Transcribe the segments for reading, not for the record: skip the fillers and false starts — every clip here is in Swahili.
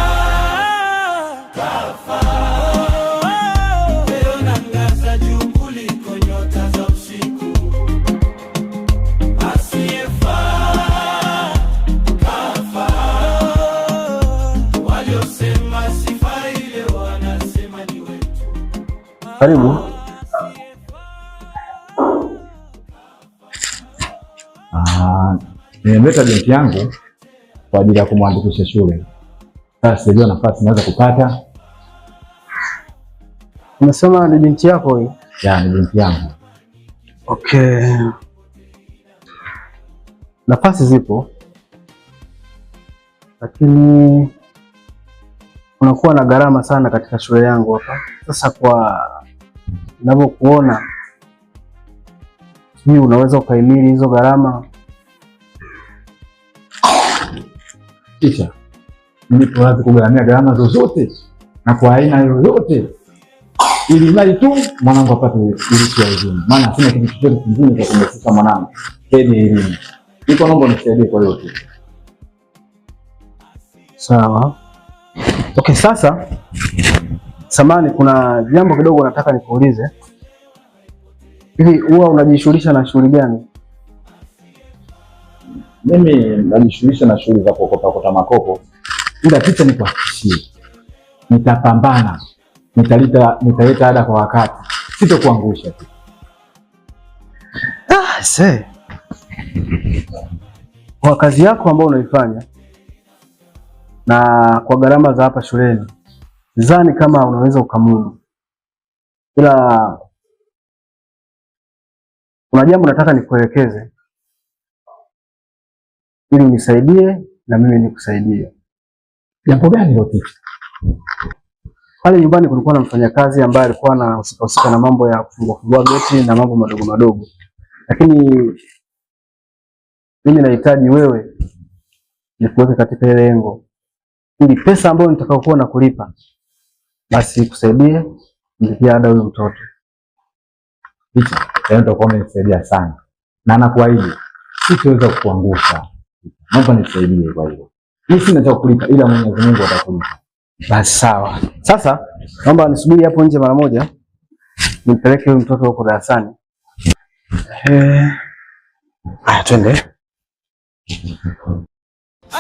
asiyefaa kafaa. Leo nangaza juu kuliko nyota za usiku. Asiyefaa kafaa. Waliosema sifai leo wanasema ni wetu. Karibu. Nimemleta binti yangu kwa ajili ya kumwandikisha shule. Sasa sijui nafasi naweza kupata. Unasema ni binti yako hii? Ya, ni binti yangu. Okay. Nafasi zipo, lakini unakuwa na gharama sana katika shule yangu hapa. Sasa kwa ninavyokuona, sijui unaweza ukahimili hizo gharama? Kisha nipo wazi kugharamia gharama zozote na kwa aina yoyote, ili mradi tu mwanangu apate urithi wa elimu. Maana sina kitu chochote kingine cha kumsaidia mwanangu hadi elimu. Niko naomba unisaidie kwa yote. Sawa. Okay, sasa samani, kuna jambo kidogo nataka nikuulize. Hivi huwa unajishughulisha na shughuli gani? Mimi najishughulisha na shughuli za kuokota makopo. Ila kitu nikuhakikishie, nitapambana, nitaleta ada kwa wakati, sitokuangusha tu. Kwa kazi yako ambayo unaifanya na kwa gharama za hapa shuleni, sidhani kama unaweza ukamudu. Ila kuna jambo nataka nikuelekeze ili unisaidie na mimi nikusaidie. Jambo gani hilo ticha? Pale nyumbani kulikuwa na mfanyakazi ambaye alikuwa anahusika na mambo ya kufungua geti na mambo madogo madogo. Lakini mimi nahitaji wewe nikuweke katika ile lengo, ili pesa ambayo nitakayokuwa na kulipa basi kusaidie nilipia ada huyo mtoto. Ticha, ndio kwa umenisaidia sana. Na nakuahidi sitaweza kukuangusha. Naomba nisaidie kwa hiyo. Mimi sina cha kulipa ila Mwenyezi Mungu atakulipa. Basi sawa. Sasa naomba nisubiri hapo nje mara moja, nimpeleke huyu mtoto huko darasani. Haya, twende.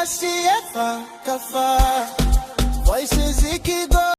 Asiyefaa kafaa. Voices ikigo